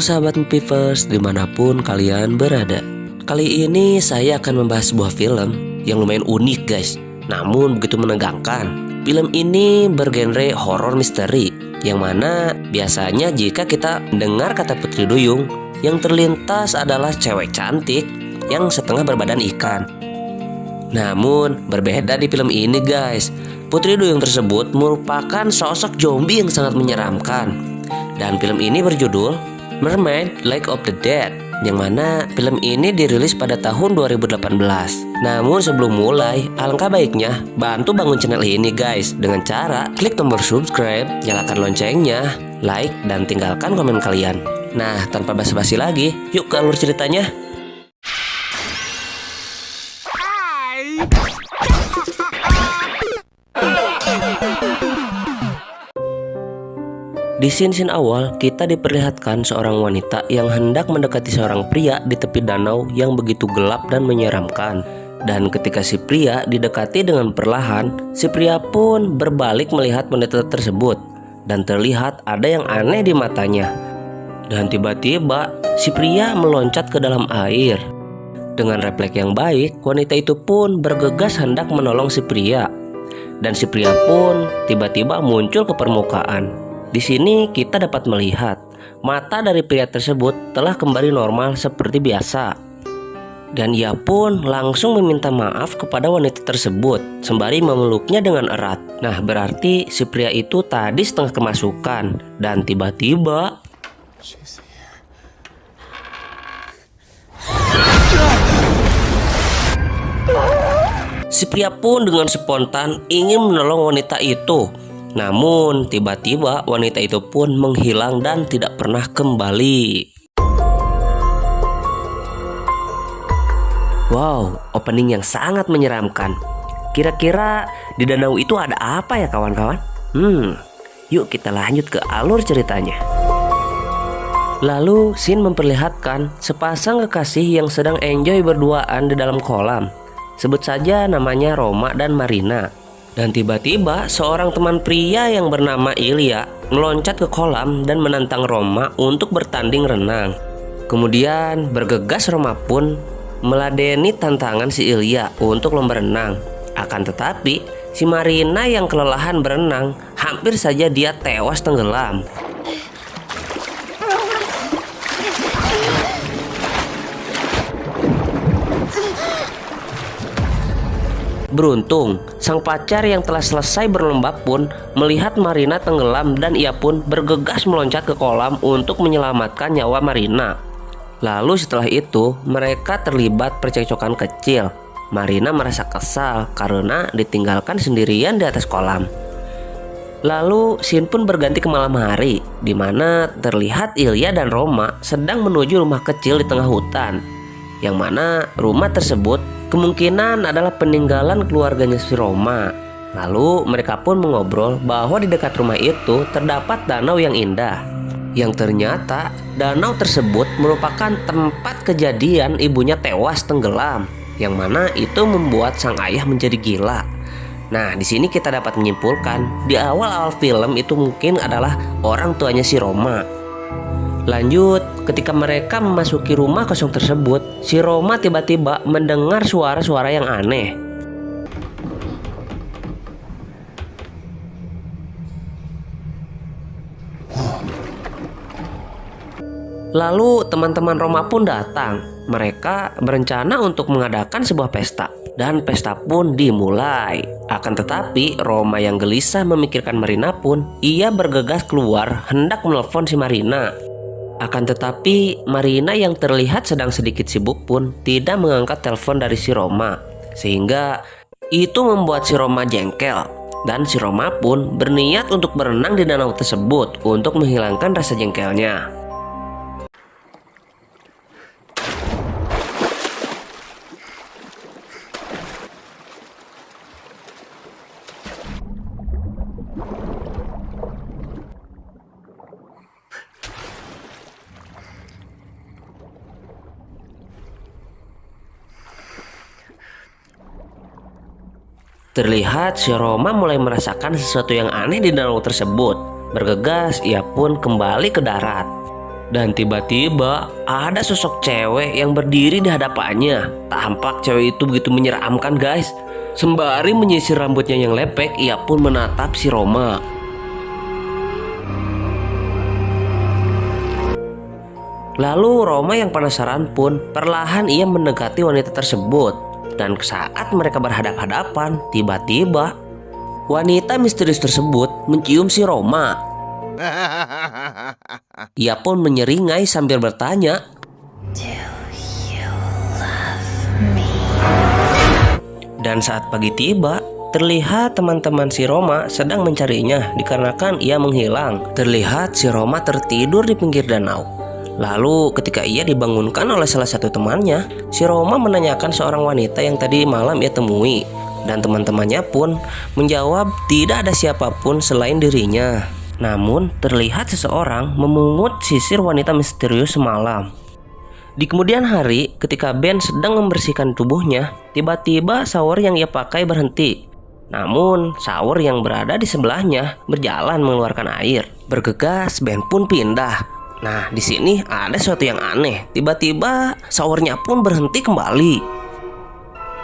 Halo sahabat Movieverse dimanapun kalian berada. Kali ini saya akan membahas sebuah film yang lumayan unik guys, namun begitu menegangkan. Film ini bergenre horor misteri, yang mana biasanya jika kita mendengar kata Putri Duyung, yang terlintas adalah cewek cantik yang setengah berbadan ikan. Namun berbeda di film ini guys. Putri Duyung tersebut merupakan sosok zombie yang sangat menyeramkan. Dan film ini berjudul Mermaid Lake of the Dead, yang mana film ini dirilis pada tahun 2018. Namun sebelum mulai, alangkah baiknya bantu bangun channel ini guys dengan cara klik tombol subscribe, nyalakan loncengnya, like, dan tinggalkan komen kalian. Nah, tanpa basa-basi lagi, yuk ke alur ceritanya. Di scene awal, kita diperlihatkan seorang wanita yang hendak mendekati seorang pria di tepi danau yang begitu gelap dan menyeramkan. Dan ketika si pria didekati dengan perlahan, si pria pun berbalik melihat wanita tersebut. Dan terlihat ada yang aneh di matanya. Dan tiba-tiba, si pria meloncat ke dalam air. Dengan refleks yang baik, wanita itu pun bergegas hendak menolong si pria. Dan si pria pun tiba-tiba muncul ke permukaan. Di sini kita dapat melihat mata dari pria tersebut telah kembali normal seperti biasa. Dan ia pun langsung meminta maaf kepada wanita tersebut sembari memeluknya dengan erat. Nah, berarti si pria itu tadi setengah kemasukan. Dan tiba-tiba si pria pun dengan spontan ingin menolong wanita itu. Namun tiba-tiba wanita itu pun menghilang dan tidak pernah kembali. Wow, opening yang sangat menyeramkan. Kira-kira di danau itu ada apa ya kawan-kawan? Yuk kita lanjut ke alur ceritanya. Lalu scene memperlihatkan sepasang kekasih yang sedang enjoy berduaan di dalam kolam. Sebut saja namanya Roma dan Marina. Dan tiba-tiba seorang teman pria yang bernama Ilya meloncat ke kolam dan menantang Roma untuk bertanding renang. Kemudian bergegas Roma pun meladeni tantangan si Ilya untuk lomba renang. Akan tetapi si Marina yang kelelahan berenang, hampir saja dia tewas tenggelam. Beruntung, sang pacar yang telah selesai berlomba pun melihat Marina tenggelam dan ia pun bergegas meloncat ke kolam untuk menyelamatkan nyawa Marina. Lalu setelah itu, mereka terlibat percekcokan kecil. Marina merasa kesal karena ditinggalkan sendirian di atas kolam. Lalu scene pun berganti ke malam hari, di mana terlihat Ilya dan Roma sedang menuju rumah kecil di tengah hutan. Yang mana rumah tersebut kemungkinan adalah peninggalan keluarganya si Roma. Lalu mereka pun mengobrol bahwa di dekat rumah itu terdapat danau yang indah. Yang ternyata danau tersebut merupakan tempat kejadian ibunya tewas tenggelam. Yang mana itu membuat sang ayah menjadi gila. Nah, di sini kita dapat menyimpulkan di awal-awal film itu mungkin adalah orang tuanya si Roma. Lanjut, ketika mereka memasuki rumah kosong tersebut, si Roma tiba-tiba mendengar suara-suara yang aneh. Lalu teman-teman Roma pun datang. Mereka berencana untuk mengadakan sebuah pesta. Dan pesta pun dimulai. Akan tetapi Roma yang gelisah memikirkan Marina pun, ia bergegas keluar hendak menelpon si Marina. Akan tetapi Marina yang terlihat sedang sedikit sibuk pun tidak mengangkat telepon dari si Roma. Sehingga itu membuat si Roma jengkel. Dan si Roma pun berniat untuk berenang di danau tersebut untuk menghilangkan rasa jengkelnya. Terlihat si Roma mulai merasakan sesuatu yang aneh di danau tersebut. Bergegas ia pun kembali ke darat. Dan tiba-tiba ada sosok cewek yang berdiri di hadapannya. Tampak cewek itu begitu menyeramkan guys. Sembari menyisir rambutnya yang lepek, ia pun menatap si Roma. Lalu Roma yang penasaran pun perlahan ia mendekati wanita tersebut. Dan saat mereka berhadap-hadapan, tiba-tiba wanita misterius tersebut mencium si Roma. Ia pun menyeringai sambil bertanya, "Do you love me?" Dan saat pagi tiba, terlihat teman-teman si Roma sedang mencarinya dikarenakan ia menghilang. Terlihat si Roma tertidur di pinggir danau. Lalu ketika ia dibangunkan oleh salah satu temannya, si Roma menanyakan seorang wanita yang tadi malam ia temui. Dan teman-temannya pun menjawab tidak ada siapapun selain dirinya. Namun terlihat seseorang memungut sisir wanita misterius semalam. Di kemudian hari, ketika Ben sedang membersihkan tubuhnya, tiba-tiba shower yang ia pakai berhenti. Namun shower yang berada di sebelahnya berjalan mengeluarkan air. Bergegas, Ben pun pindah. Nah, di sini ada sesuatu yang aneh. Tiba-tiba showernya pun berhenti kembali.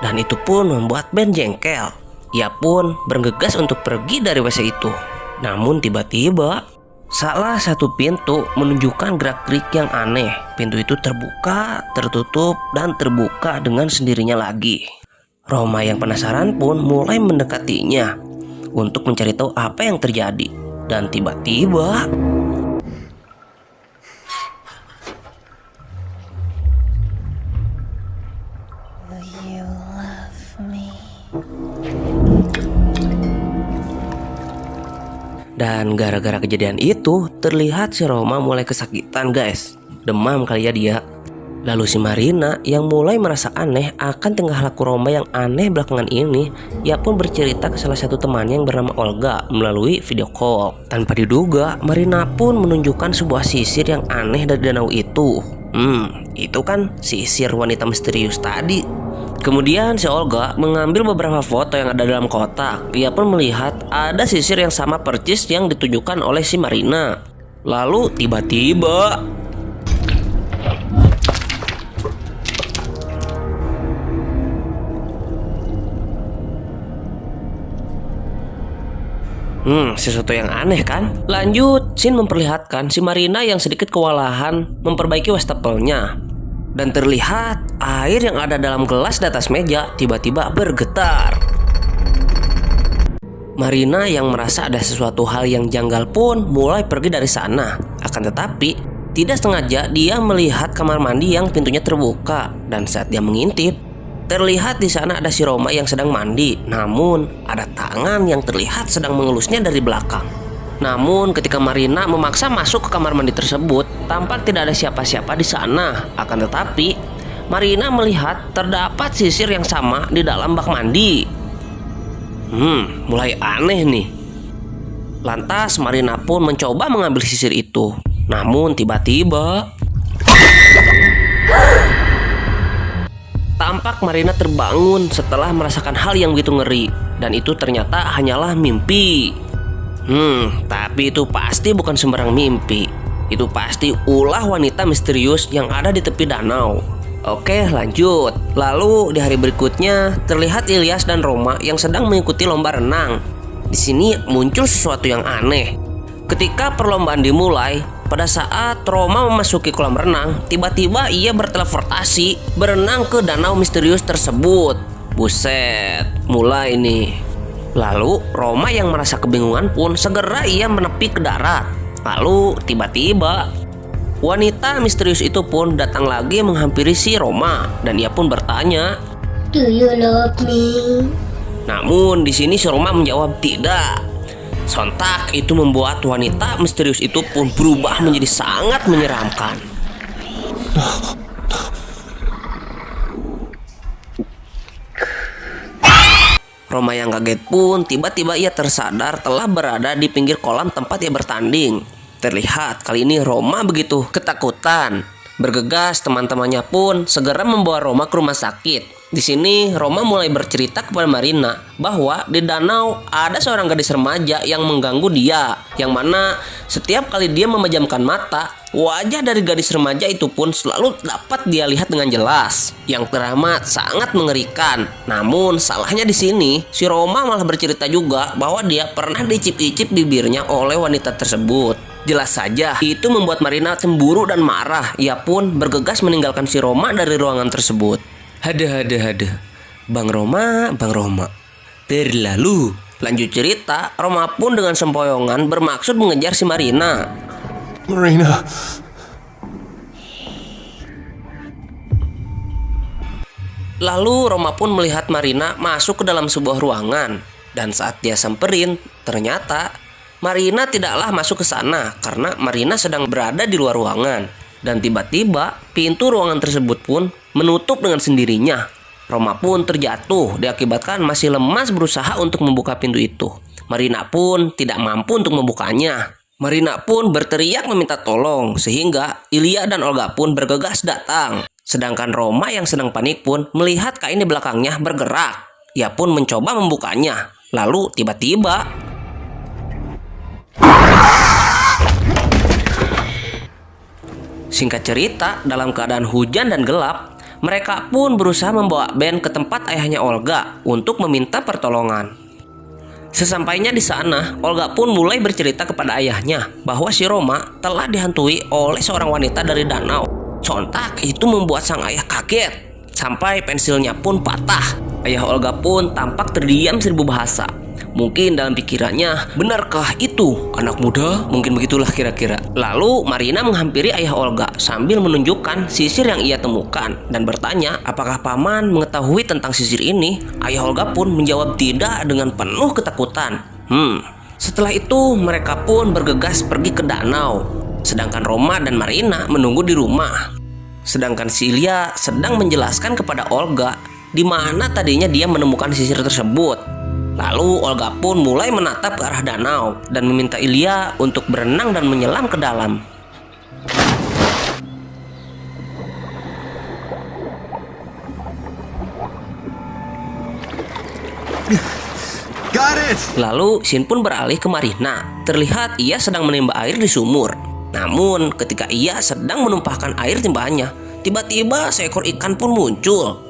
Dan itu pun membuat Ben jengkel. Ia pun bergegas untuk pergi dari WC itu. Namun tiba-tiba salah satu pintu menunjukkan gerak-gerik yang aneh. Pintu itu terbuka, tertutup, dan terbuka dengan sendirinya lagi. Roma yang penasaran pun mulai mendekatinya untuk mencari tahu apa yang terjadi. Dan tiba-tiba dan gara-gara kejadian itu, terlihat si Roma mulai kesakitan guys. Demam kali ya dia. Lalu si Marina yang mulai merasa aneh akan tingkah laku Roma yang aneh belakangan ini, ia pun bercerita ke salah satu temannya yang bernama Olga melalui video call. Tanpa diduga, Marina pun menunjukkan sebuah sisir yang aneh dari danau itu. Itu kan sisir wanita misterius tadi. Kemudian si Olga mengambil beberapa foto yang ada dalam kotak. Ia pun melihat ada sisir yang sama persis yang ditunjukkan oleh si Marina. Lalu tiba-tiba sesuatu yang aneh kan? Lanjut, scene memperlihatkan si Marina yang sedikit kewalahan memperbaiki wastafelnya. Dan terlihat air yang ada dalam gelas di atas meja tiba-tiba bergetar. Marina yang merasa ada sesuatu hal yang janggal pun mulai pergi dari sana. Akan tetapi tidak sengaja dia melihat kamar mandi yang pintunya terbuka. Dan saat dia mengintip, terlihat di sana ada si Roma yang sedang mandi. Namun ada tangan yang terlihat sedang mengelusnya dari belakang. Namun ketika Marina memaksa masuk ke kamar mandi tersebut, tampak tidak ada siapa-siapa di sana. Akan tetapi Marina melihat terdapat sisir yang sama di dalam bak mandi. Mulai aneh nih. Lantas Marina pun mencoba mengambil sisir itu. Namun tiba-tiba tampak Marina terbangun setelah merasakan hal yang begitu ngeri. Dan itu ternyata hanyalah mimpi. Tapi itu pasti bukan sembarang mimpi. Itu pasti ulah wanita misterius yang ada di tepi danau. Oke, lanjut. Lalu di hari berikutnya terlihat Ilyas dan Roma yang sedang mengikuti lomba renang. Di sini muncul sesuatu yang aneh. Ketika perlombaan dimulai, pada saat Roma memasuki kolam renang, tiba-tiba ia berteleportasi berenang ke danau misterius tersebut. Buset, mulai nih. Lalu Roma yang merasa kebingungan pun segera ia menepi ke darat. Lalu tiba-tiba wanita misterius itu pun datang lagi menghampiri si Roma dan ia pun bertanya, "Do you love me?" Namun di sini si Roma menjawab tidak. Sontak itu membuat wanita misterius itu pun berubah menjadi sangat menyeramkan. Roma yang kaget pun tiba-tiba ia tersadar telah berada di pinggir kolam tempat ia bertanding. Terlihat kali ini Roma begitu ketakutan. Bergegas teman-temannya pun segera membawa Roma ke rumah sakit. Di sini Roma mulai bercerita kepada Marina bahwa di danau ada seorang gadis remaja yang mengganggu dia, yang mana setiap kali dia memejamkan mata, wajah dari gadis remaja itu pun selalu dapat dia lihat dengan jelas, yang teramat sangat mengerikan. Namun salahnya di sini, si Roma malah bercerita juga bahwa dia pernah dicip-icip bibirnya oleh wanita tersebut. Jelas saja, itu membuat Marina cemburu dan marah. Ia pun bergegas meninggalkan si Roma dari ruangan tersebut. Haduh. Bang Roma. Terlalu. Lanjut cerita, Roma pun dengan sempoyongan bermaksud mengejar si Marina. Lalu Roma pun melihat Marina masuk ke dalam sebuah ruangan. Dan saat dia samperin, ternyata Marina tidaklah masuk ke sana karena Marina sedang berada di luar ruangan. Dan tiba-tiba pintu ruangan tersebut pun menutup dengan sendirinya. Roma pun terjatuh diakibatkan masih lemas berusaha untuk membuka pintu itu. Marina pun tidak mampu untuk membukanya. Marina pun berteriak meminta tolong sehingga Ilya dan Olga pun bergegas datang. Sedangkan Roma yang sedang panik pun melihat kain di belakangnya bergerak. Ia pun mencoba membukanya. Lalu tiba-tiba singkat cerita, dalam keadaan hujan dan gelap, mereka pun berusaha membawa Ben ke tempat ayahnya Olga untuk meminta pertolongan. Sesampainya di sana, Olga pun mulai bercerita kepada ayahnya bahwa si Roma telah dihantui oleh seorang wanita dari danau. Sontak itu membuat sang ayah kaget, sampai pensilnya pun patah. Ayah Olga pun tampak terdiam seribu bahasa. Mungkin dalam pikirannya, benarkah itu anak muda? Mungkin begitulah kira-kira. Lalu Marina menghampiri ayah Olga sambil menunjukkan sisir yang ia temukan dan bertanya apakah paman mengetahui tentang sisir ini. Ayah Olga pun menjawab tidak dengan penuh ketakutan. Setelah itu mereka pun bergegas pergi ke danau. Sedangkan Roma dan Marina menunggu di rumah. Sedangkan Silya sedang menjelaskan kepada Olga di mana tadinya dia menemukan sisir tersebut. Lalu Olga pun mulai menatap ke arah danau dan meminta Ilya untuk berenang dan menyelam ke dalam. Got it! Lalu Shin pun beralih ke Marina. Terlihat ia sedang menimba air di sumur. Namun ketika ia sedang menumpahkan air timbahannya, tiba-tiba seekor ikan pun muncul.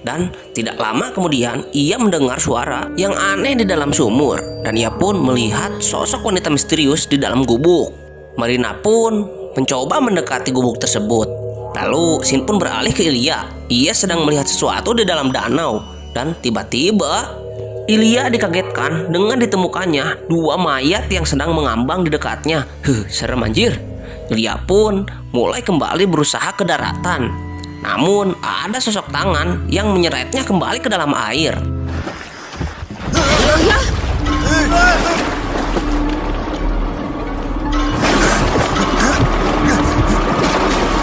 Dan tidak lama kemudian ia mendengar suara yang aneh di dalam sumur. Dan ia pun melihat sosok wanita misterius di dalam gubuk. Marina pun mencoba mendekati gubuk tersebut. Lalu Shin pun beralih ke Ilya. Ia sedang melihat sesuatu di dalam danau. Dan tiba-tiba Ilya dikagetkan dengan ditemukannya dua mayat yang sedang mengambang di dekatnya. Serem anjir. Ilya pun mulai kembali berusaha ke daratan. Namun ada sosok tangan yang menyeretnya kembali ke dalam air.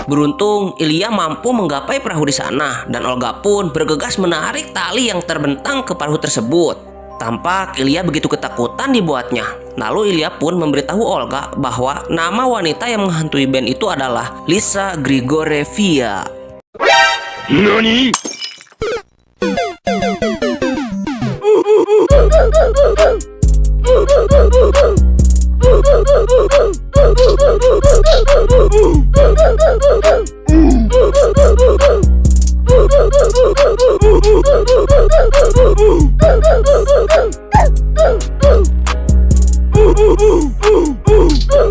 Beruntung Ilya mampu menggapai perahu di sana dan Olga pun bergegas menarik tali yang terbentang ke perahu tersebut. Tampak Ilya begitu ketakutan dibuatnya. Lalu Ilya pun memberitahu Olga bahwa nama wanita yang menghantui Ben itu adalah Lisa Grigorevia. NANI?